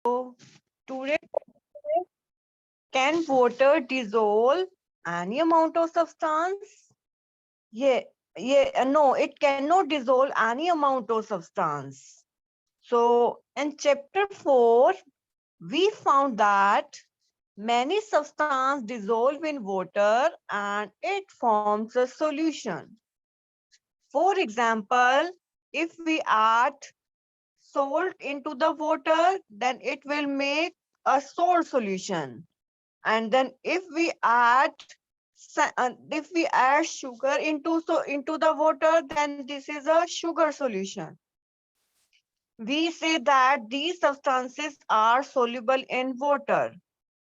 So today, can water dissolve any amount of substance? No, it cannot dissolve any amount of substance. So in chapter 4, we found that many substances dissolve in water and it forms a solution. For example, if we add salt into the water, then it will make a salt solution. And then if we add sugar into the water, then this is a sugar solution. We say that these substances are soluble in water.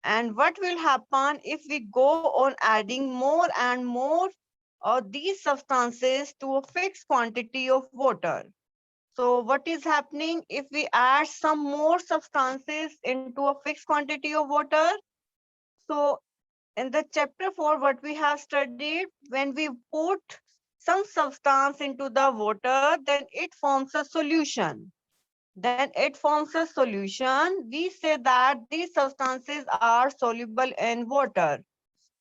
And what will happen if we go on adding more and more of these substances to a fixed quantity of water? So what is happening if we add some more substances into a fixed quantity of water? So in the chapter 4, what we have studied, when we put some substance into the water, then it forms a solution. Then it forms a solution. We say that these substances are soluble in water.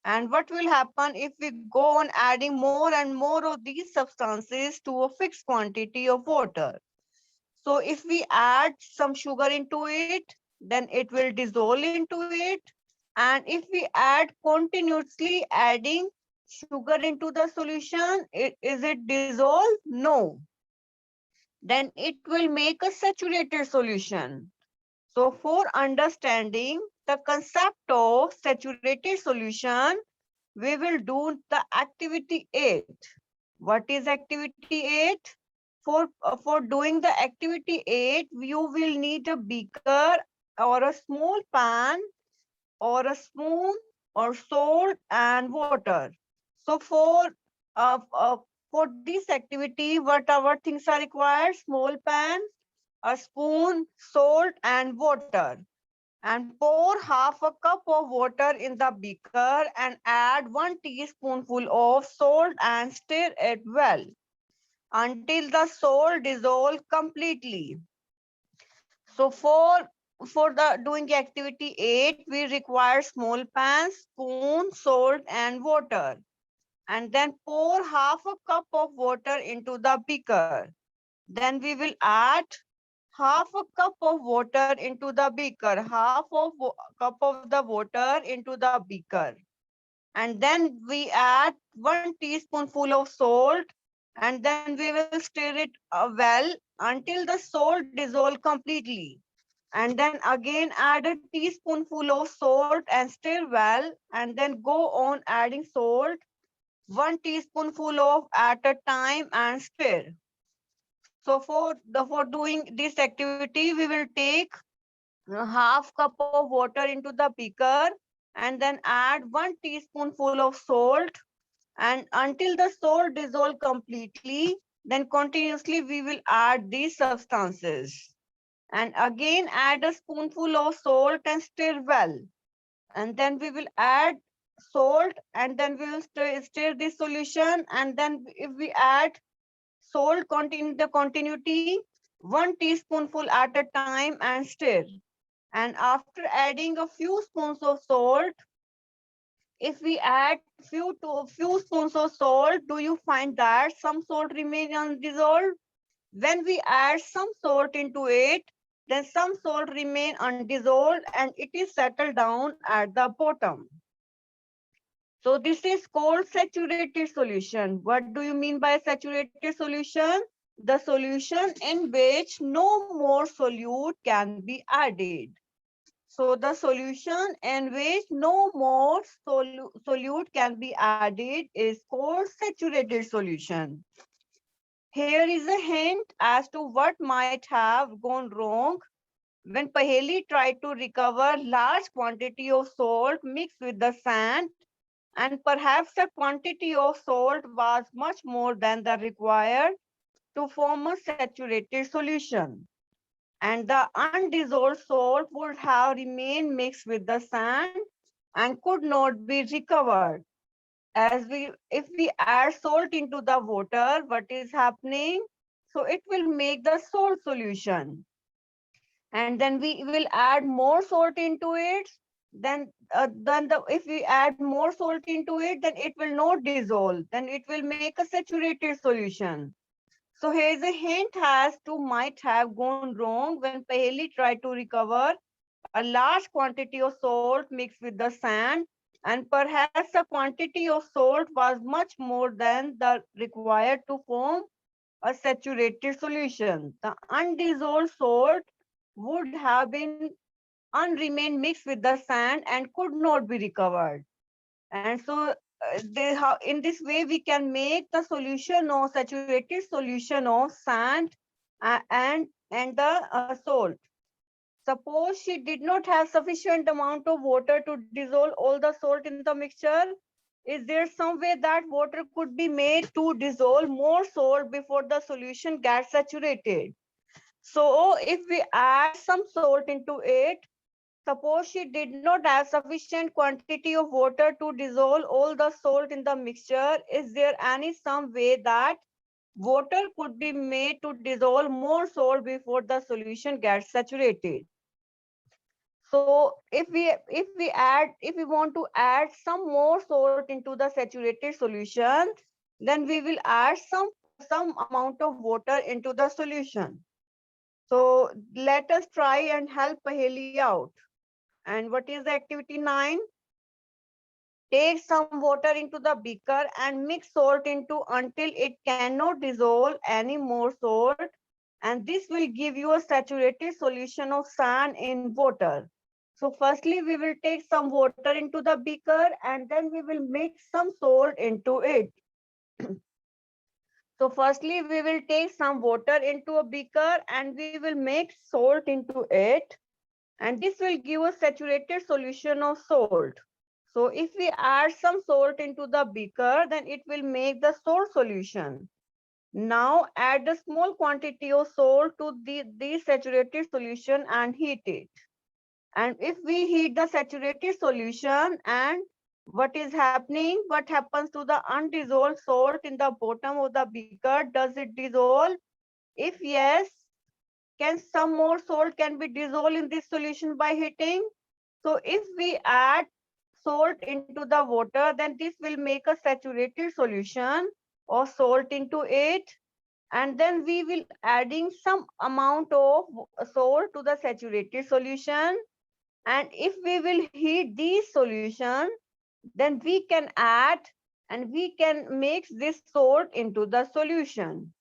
And what will happen if we go on adding more and more of these substances to a fixed quantity of water? So if we add some sugar into it, then it will dissolve into it. And if we add continuously adding sugar into the solution, is it dissolved? No. Then it will make a saturated solution. So for understanding the concept of saturated solution, we will do the activity 8. What is activity 8? For doing the activity 8, you will need a beaker or a small pan or a spoon or salt and water. So uh, uh, for this activity, whatever things are required: small pan, a spoon, salt and water. And pour half a cup of water in the beaker and add 1 teaspoonful of salt and stir it well until the salt dissolves completely. So for the doing activity 8, we require small pan, spoon, salt and water. And then pour half a cup of water into the beaker. Then we will add half a cup of water into the beaker, cup of the water into the beaker. And then we add 1 teaspoonful of salt, and then we will stir it well until the salt dissolves completely. And then again add a teaspoonful of salt and stir well, and then go on adding salt, 1 teaspoonful of at a time and stir. So for doing this activity, we will take a half cup of water into the beaker and then add 1 teaspoonful of salt, and until the salt dissolve completely, then continuously we will add these substances. And again add a spoonful of salt and stir well. And then we will add salt, and then we will stir this solution. And then if we add salt, continue the continuity, 1 teaspoonful at a time and stir. And after adding a few spoons of salt, if we add few spoons of salt, do you find that some salt remain undissolved? When we add some salt into it, then some salt remain undissolved and it is settled down at the bottom. So this is called saturated solution. What do you mean by saturated solution? The solution in which no more solute can be added. So the solution in which no more solute can be added is called saturated solution. Here is a hint as to what might have gone wrong when Paheli tried to recover large quantity of salt mixed with the sand, and perhaps the quantity of salt was much more than the required to form a saturated solution. And the undissolved salt would have remained mixed with the sand and could not be recovered. If we add salt into the water, what is happening? So it will make the salt solution. and then we will add more salt into it. Then if we add more salt into it, then it will not dissolve. Then it will make a saturated solution. So here's a hint as to might have gone wrong when Paheli tried to recover a large quantity of salt mixed with the sand, and perhaps the quantity of salt was much more than the required to form a saturated solution. The undissolved salt would have been unremained mixed with the sand and could not be recovered. And so in this way we can make the solution of saturated solution of sand and the salt. Suppose she did not have sufficient amount of water to dissolve all the salt in the mixture. Is there some way that water could be made to dissolve more salt before the solution gets saturated? So if we add some salt into it, suppose she did not have sufficient quantity of water to dissolve all the salt in the mixture, is there any some way that water could be made to dissolve more salt before the solution gets saturated? So if we want to add some more salt into the saturated solution, then we will add some amount of water into the solution. So let us try and help Paheli out. And what is the activity 9? Take some water into the beaker and mix salt into until it cannot dissolve any more salt. And this will give you a saturated solution of sand in water. So firstly, we will take some water into the beaker and then we will mix some salt into it. So firstly, we will take some water into a beaker and we will mix salt into it. And this will give a saturated solution of salt. So if we add some salt into the beaker, then it will make the salt solution. Now add a small quantity of salt to the saturated solution and heat it. And if we heat the saturated solution, and what is happening, what happens to the undissolved salt in the bottom of the beaker? Does it dissolve? If yes, can some more salt can be dissolved in this solution by heating? So if we add salt into the water, then this will make a saturated solution of salt into it. And then we will adding some amount of salt to the saturated solution. And if we will heat this solution, then we can add and we can mix this salt into the solution.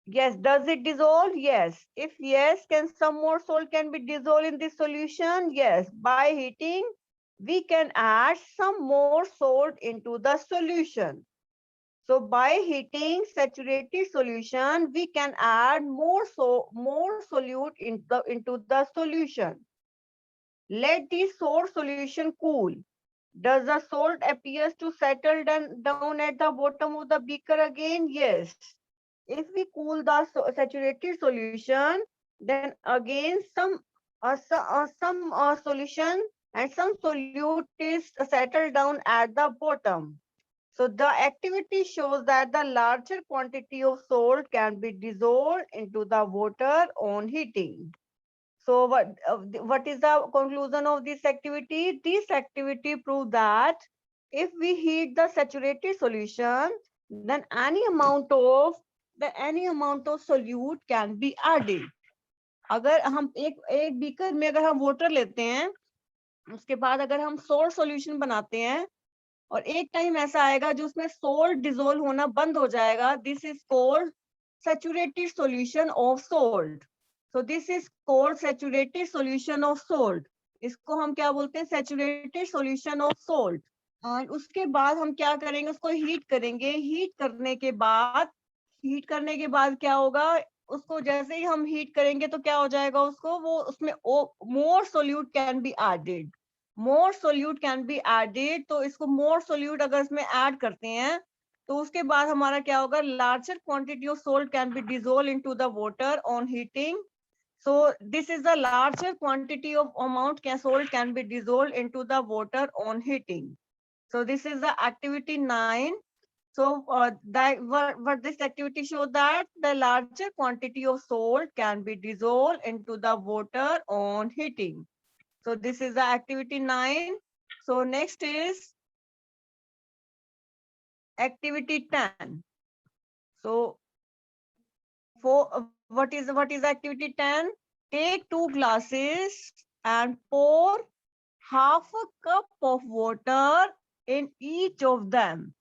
Yes, does it dissolve? Yes. If yes, can some more salt can be dissolved in this solution? Yes. By heating, we can add some more salt into the solution. So by heating saturated solution, we can add more solute into the solution. Let the salt solution cool. Does the salt appears to settle down at the bottom of the beaker again? Yes. If we cool the saturated solution, then again some solution and some solute is settled down at the bottom. So the activity shows that the larger quantity of salt can be dissolved into the water on heating. So what is the conclusion of this activity? This activity proves that if we heat the saturated solution, then any amount of solute can be added. अगर हम एक beaker में अगर हम water लेते हैं, उसके बाद अगर हम सोल्ट सॉल्यूशन बनाते हैं और एक टाइम ऐसा आएगा जो उसमें सोल्ट डिसॉल्व होना बंद हो जाएगा, this is called saturated solution of salt. So this is called saturated solution of salt. इसको हम क्या बोलते हैं? Saturated solution of salt. और उसके बाद हम क्या करेंगे? उसको हीट करेंगे. हीट करने के बाद क्या होगा? उसको जैसे ही हम हीट करेंगे तो क्या हो जाएगा? उसको वो उसमें more solute can be added. More solute can be added. तो इसको more solute अगर इसमें add करते हैं तो उसके बाद हमारा क्या होगा? Larger quantity of salt can be dissolved into the water on heating. So this is the larger quantity of amount salt can be dissolved into the water on heating. So this is the activity 9. So that what this activity shows that the larger quantity of salt can be dissolved into the water on heating. So this is the activity 9. So next is activity 10. So for what is activity 10? Take 2 glasses and pour half a cup of water in each of them.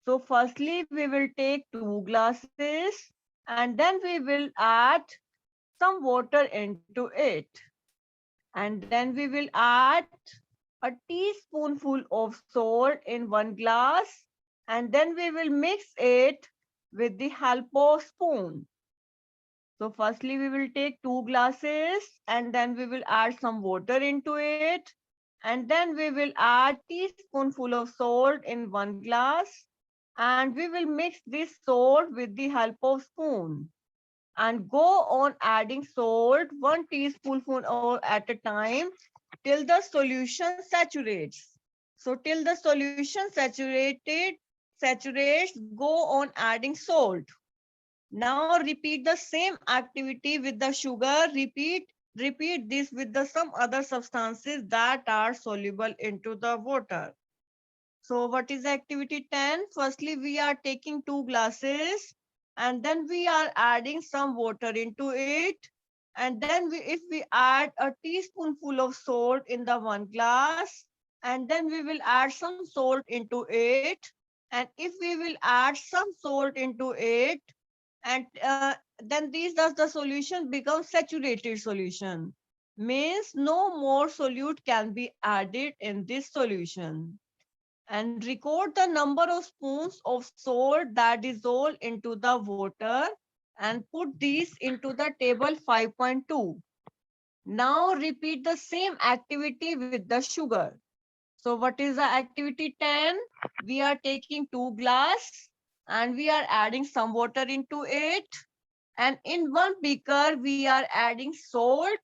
So firstly, we will take 2 glasses and then we will add some water into it. And then we will add a teaspoonful of salt in 1 glass. And then we will mix it with the help of spoon. So firstly, we will take 2 glasses and then we will add some water into it. And then we will add teaspoonful of salt in 1 glass. And we will mix this salt with the help of spoon. And go on adding salt 1 teaspoonful at a time till the solution saturates. So till the solution saturates, go on adding salt. Now repeat the same activity with the sugar. Repeat this with the some other substances that are soluble into the water. So what is activity 10? Firstly, we are taking 2 glasses and then we are adding some water into it. And then if we add a teaspoonful of salt in the 1 glass, and then we will add some salt into it. And if we will add some salt into it, and then these does the solution become saturated solution. Means no more solute can be added in this solution. And record the number of spoons of salt that dissolve into the water and put these into the table 5.2. Now repeat the same activity with the sugar. So what is the activity 10? We are taking 2 glass and we are adding some water into it. And in one beaker, we are adding salt.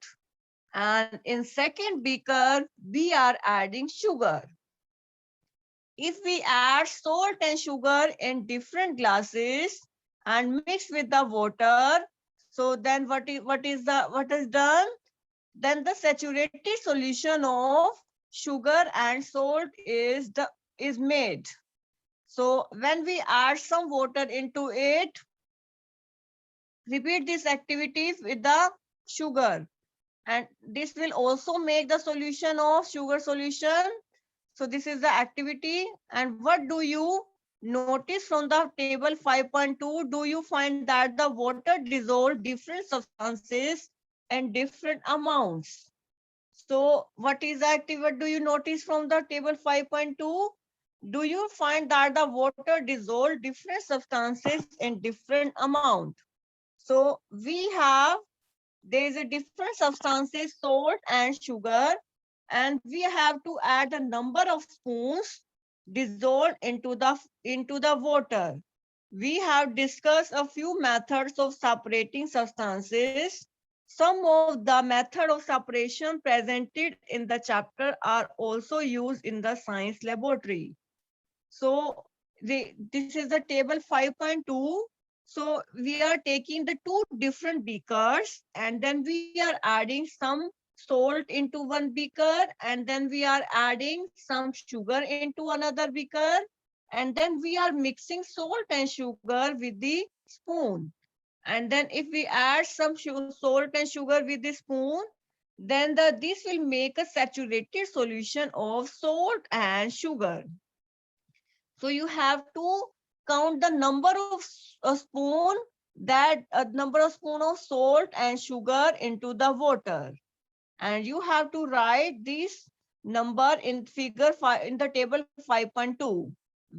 And in second beaker, we are adding sugar. If we add salt and sugar in different glasses and mix with the water, so then what is done? Then the saturated solution of sugar and salt is made. So when we add some water into it, repeat this activity with the sugar, and this will also make the solution of sugar solution. So this is the activity. And what do you notice from the table 5.2? Do you find that the water dissolve different substances and different amounts? So what is active? What do you notice from the table 5.2? Do you find that the water dissolve different substances in different amount? So we have, there is a different substances, salt and sugar, and we have to add a number of spoons dissolved into the water. We have discussed a few methods of separating substances. Some of the method of separation presented in the chapter are also used in the science laboratory. So this is the table 5.2. So we are taking the 2 different beakers and then we are adding some salt into one beaker, and then we are adding some sugar into another beaker, and then we are mixing salt and sugar with the spoon. And then if we add some salt and sugar with the spoon, then this will make a saturated solution of salt and sugar. So you have to count the number of spoon, that number of spoon of salt and sugar into the water. And you have to write this number in figure 5 in the table 5.2.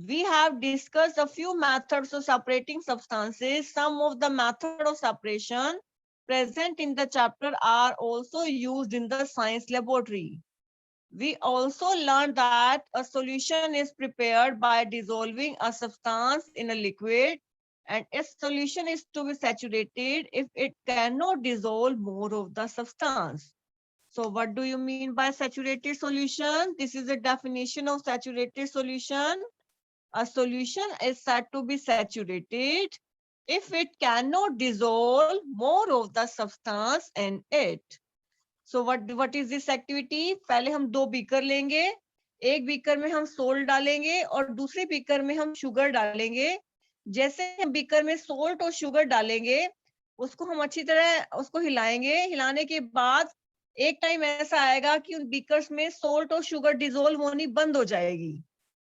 We have discussed a few methods of separating substances. Some of the method of separation present in the chapter are also used in the science laboratory. We also learned that a solution is prepared by dissolving a substance in a liquid, and a solution is to be saturated if it cannot dissolve more of the substance. So what do you mean by saturated solution? This is the definition of saturated solution. A solution is said to be saturated if it cannot dissolve more of the substance in it. So what is this activity? पहले हम दो beaker लेंगे, एक beaker में हम salt डालेंगे और दूसरे बीकर में हम शुगर डालेंगे. जैसे हम बीकर में सोल्ट और शुगर डालेंगे, उसको हम अच्छी तरह उसको हिलाएंगे. हिलाने के बाद एक टाइम ऐसा आएगा कि उन बीकर्स में सोल्ट और शुगर डिसोल्व होनी बंद हो जाएगी.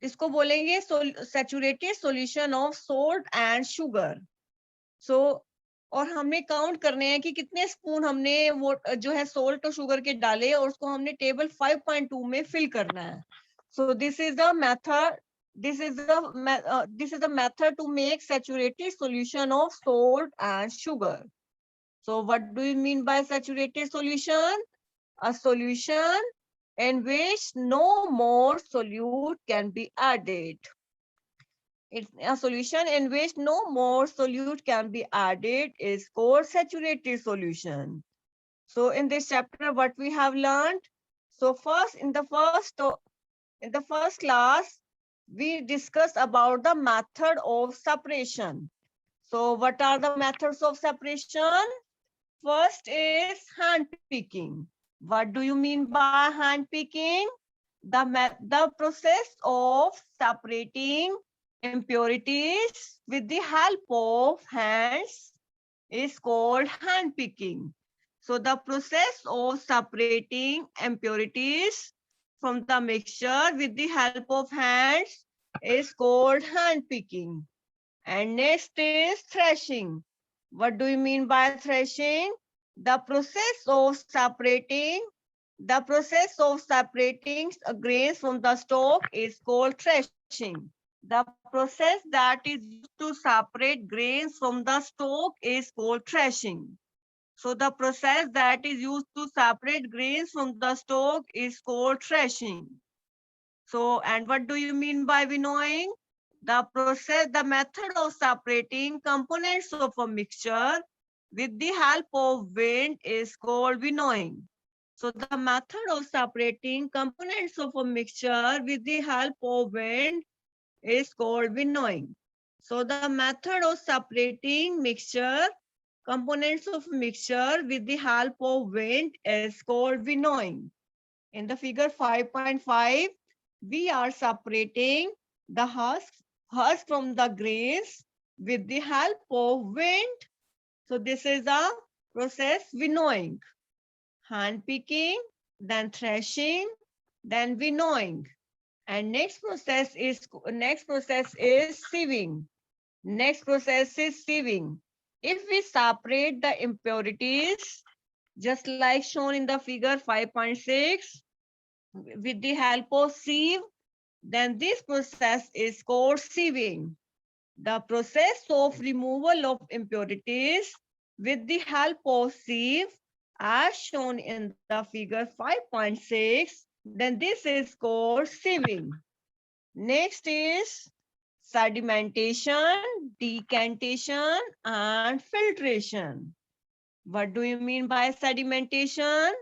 इसको बोलेंगे saturated solution of salt and sugar. So और हमने काउंट करने हैं कि कितने स्पून हमने वो जो है सोल्ट और शुगर के डाले और उसको हमने टेबल 5.2 में फिल करना है. So this is the method, this is the method to make saturated solution of salt and sugar. So what do you mean by saturated solution? A solution in which no more solute can be added. It's a solution in which no more solute can be added is called saturated solution. So in this chapter, what we have learned? So first, in the first class, we discussed about the method of separation. So what are the methods of separation? First is hand picking. What do you mean by hand picking? The process of separating impurities with the help of hands is called hand picking. So the process of separating impurities from the mixture with the help of hands is called hand picking. And next is threshing. What do you mean by threshing? The process of separating grains from the stalk is called threshing. The process that is used to separate grains from the stalk is called threshing. So the process that is used to separate grains from the stalk is called threshing. So, and what do you mean by winnowing? The method of separating components of a mixture with the help of wind is called winnowing. So the method of separating components of a mixture with the help of wind is called winnowing. So the method of separating components of mixture with the help of wind is called winnowing. In the figure 5.5, we are separating the husk from the grains with the help of wind. So this is the process winnowing. Hand picking, then threshing, then winnowing. And next process is sieving. Next process is sieving. If we separate the impurities, just like shown in the figure 5.6, with the help of sieve, then this process is called sieving. The process of removal of impurities with the help of sieve, as shown in the figure 5.6, then this is called sieving. Next is sedimentation, decantation, and filtration. What do you mean by sedimentation?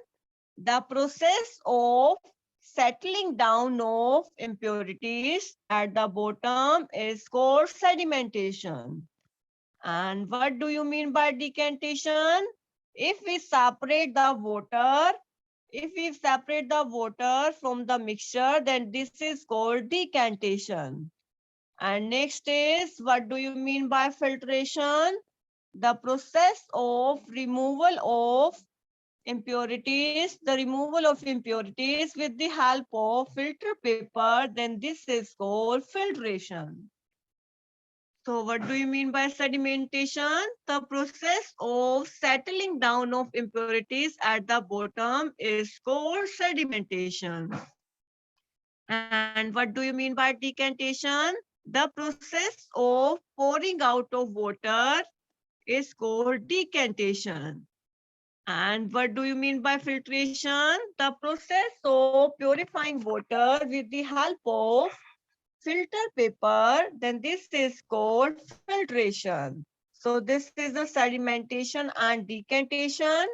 The process of settling down of impurities at the bottom is called sedimentation. And what do you mean by decantation? If we separate the water from the mixture, then this is called decantation. And next is, what do you mean by filtration? The process of removal of impurities with the help of filter paper, then this is called filtration. So what do you mean by sedimentation? The process of settling down of impurities at the bottom is called sedimentation. And what do you mean by decantation? The process of pouring out of water is called decantation. And what do you mean by filtration? The process of purifying water with the help of filter paper, then this is called filtration. So this is the sedimentation and decantation.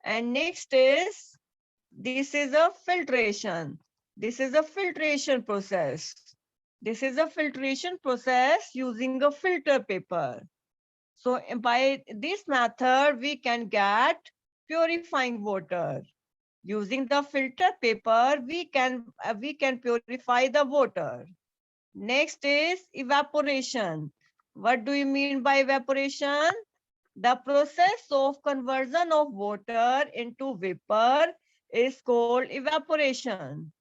And next is, this is a filtration. This is a filtration process. This is a filtration process using a filter paper. So by this method, we can get purifying water. Using the filter paper, we can purify the water. Next is evaporation. What do you mean by evaporation? The process of conversion of water into vapor is called evaporation.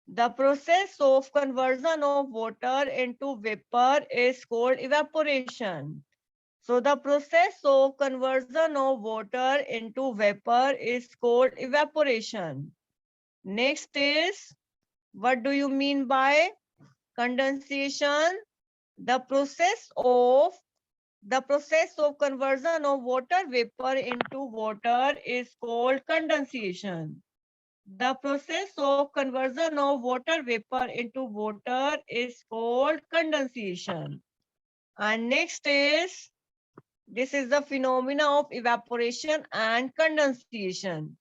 The process of conversion of water into vapor is called evaporation. So the process of conversion of water into vapor is called evaporation. Next is, what do you mean by condensation? The process of conversion of water vapor into water is called condensation. The process of conversion of water vapor into water is called condensation. And next is, this is the phenomena of evaporation and condensation.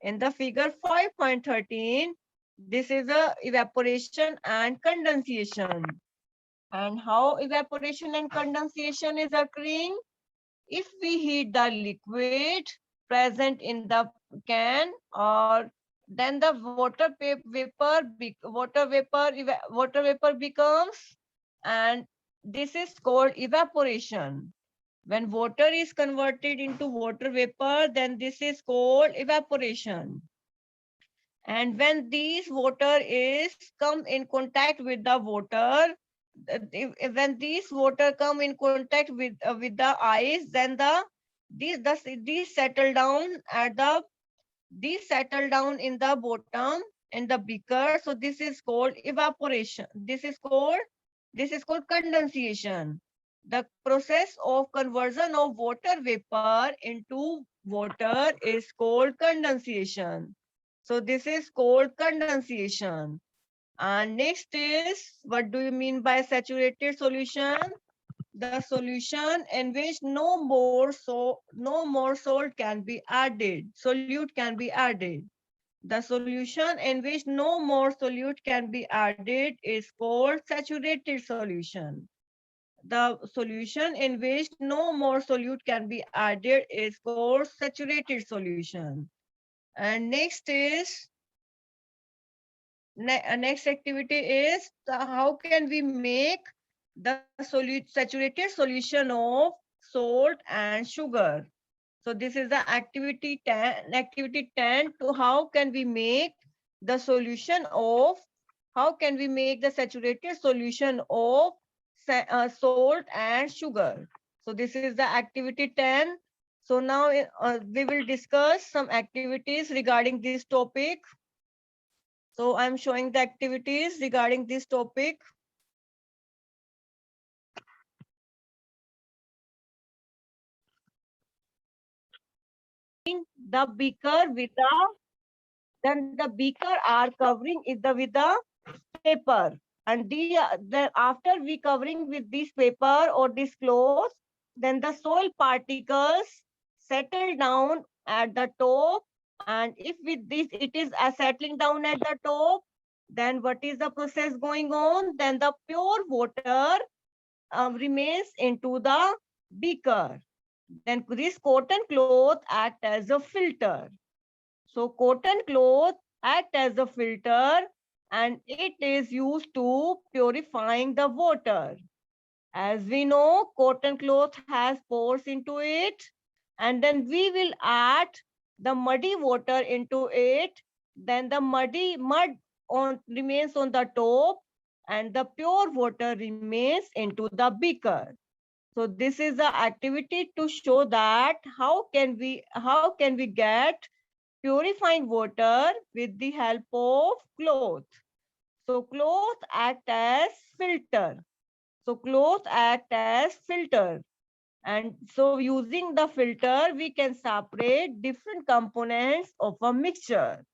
In the figure 5.13, this is the evaporation and condensation. And how evaporation and condensation is occurring? If we heat the liquid present in the can, or then the water vapor becomes, and this is called evaporation. When water is converted into water vapor, then this is called evaporation. And when these water is come in contact with the water, when these water come in contact with the ice, then these settle down at the these settle down in the bottom in the beaker. So this is called evaporation. This is called condensation. The process of conversion of water vapor into water is called condensation. So this is called condensation. And next is, what do you mean by saturated solution? The solution in which no more salt can be added, solute can be added. The solution in which no more solute can be added is called saturated solution. The solution in which no more solute can be added is called saturated solution. And next is, next activity is how can we make the saturated solution of salt and sugar. So this is the activity 10 to how can we make the solution of, how can we make the saturated solution of salt and sugar. So this is the activity 10. So now we will discuss some activities regarding this topic. So I'm showing the activities regarding this topic. The beaker with then the beaker are covering it with the paper, and after we covering with this paper or this cloth, then the soil particles settle down at the top. And if with this it is settling down at the top, then what is the process going on? Then the pure water remains into the beaker. Then this cotton cloth act as a filter. So cotton cloth act as a filter, and it is used to purifying the water. As we know, cotton cloth has pores into it, and then we will add the muddy water into it. Then the mud remains on the top, and the pure water remains into the beaker. So this is the activity to show that how can we get purifying water with the help of cloth. So cloth act as filter. So cloth act as filter. And so using the filter, we can separate different components of a mixture.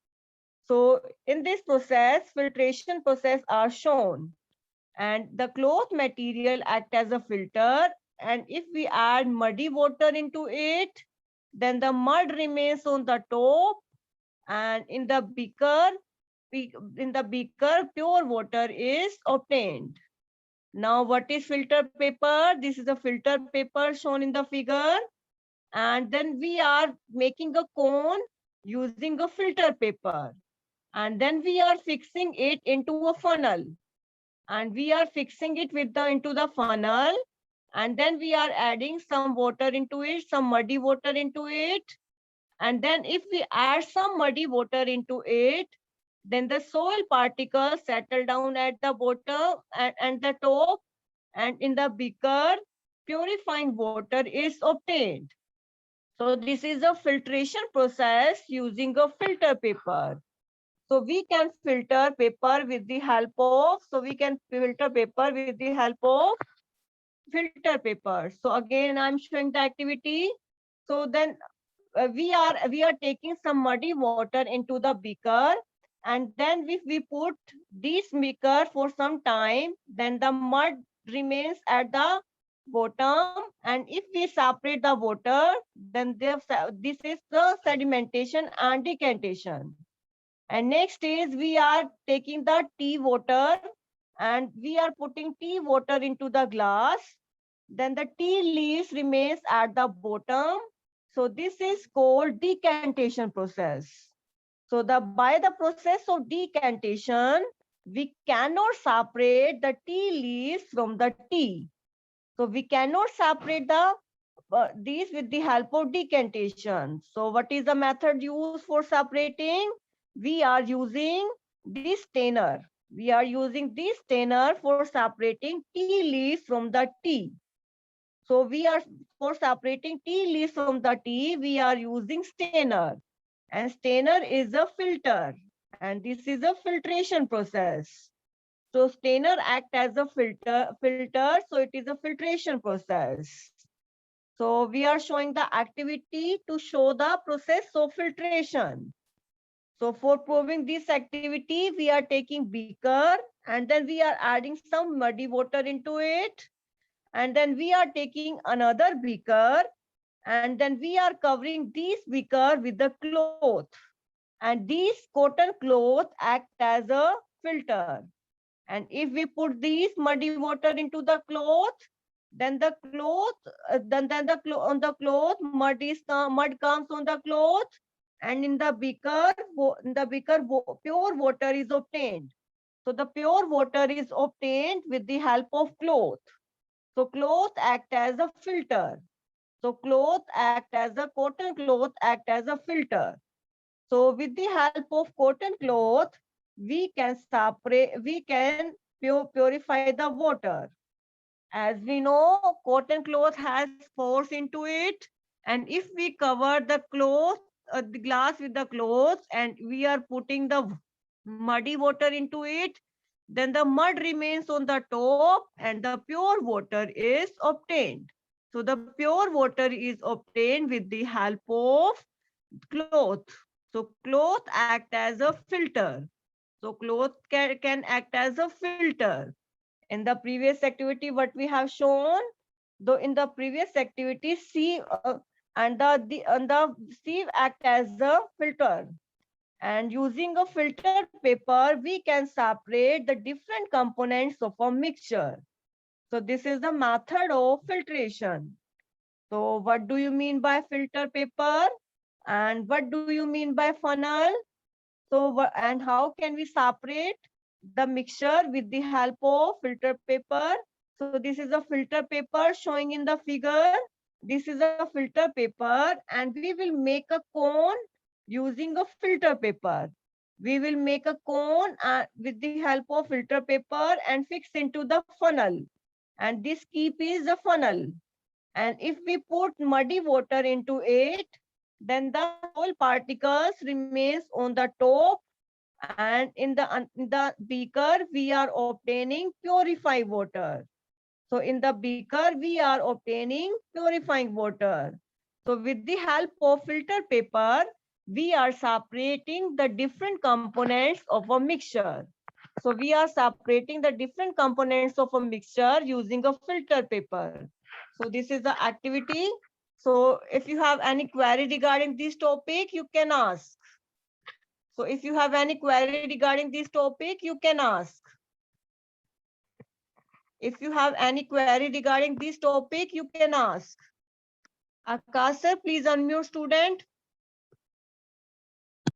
So in this process, filtration process are shown. And the cloth material act as a filter. And if we add muddy water into it, then the mud remains on the top, and in the beaker pure water is obtained. Now, what is filter paper? This is a filter paper shown in the figure. And then we are making a cone using a filter paper. And then we are fixing it into a funnel. And we are fixing it into the funnel. And then we are adding some water into it, some muddy water into it. And then if we add some muddy water into it, then the soil particles settle down at the bottom and the top, and in the beaker, purifying water is obtained. So this is a filtration process using a filter paper. So we can filter paper with the help of, filter paper. So again, I'm showing the activity. So then we are taking some muddy water into the beaker, and then if we put this beaker for some time, then the mud remains at the bottom, and if we separate the water, then this is the sedimentation and decantation. And next is we are taking the tea water and we are putting tea water into the glass. Then the tea leaves remains at the bottom. So this is called decantation process. So by the process of decantation, we cannot separate the tea leaves from the tea. So we cannot separate these with the help of decantation. So what is the method used for separating? We are using this stainer. We are using this stainer for separating tea leaves from the tea. So for separating tea leaves from the tea, we are using stainer. And stainer is a filter. And this is a filtration process. So stainer act as a filter, so it is a filtration process. So we are showing the activity to show the process of filtration. So for proving this activity, we are taking beaker and then we are adding some muddy water into it. And then we are taking another beaker and then we are covering this beaker with the cloth. And these cotton cloth act as a filter. And if we put these muddy water into the cloth, then the cloth, on the cloth, mud comes on the cloth, and in the beaker, pure water is obtained. So the pure water is obtained with the help of cloth. So cloth act as a filter. So cotton cloth act as a filter. So with the help of cotton cloth, we can purify the water. As we know, cotton cloth has pores into it. And if we cover the glass with the cloth and we are putting the muddy water into it, then the mud remains on the top and the pure water is obtained. So the pure water is obtained with the help of cloth. So cloth act as a filter. So cloth can act as a filter. In the previous activity, what we have shown, though in the previous activity, sieve and the sieve act as a filter. And using a filter paper, we can separate the different components of a mixture. So this is the method of filtration. So what do you mean by filter paper? And what do you mean by funnel? So, and how can we separate the mixture with the help of filter paper? So this is a filter paper showing in the figure. This is a filter paper and we will make a cone using a filter paper. We will make a cone with the help of filter paper and fix into the funnel. And this keep is the funnel. And if we put muddy water into it, then the soil particles remains on the top, and in the beaker we are obtaining purified water. So in the beaker we are obtaining purifying water. So with the help of filter paper, we are separating the different components of a mixture. So we are separating the different components of a mixture using a filter paper. So this is the activity. So if you have any query regarding this topic, you can ask. So if you have any query regarding this topic, you can ask. If you have any query regarding this topic, you can ask. Akash sir, please unmute student.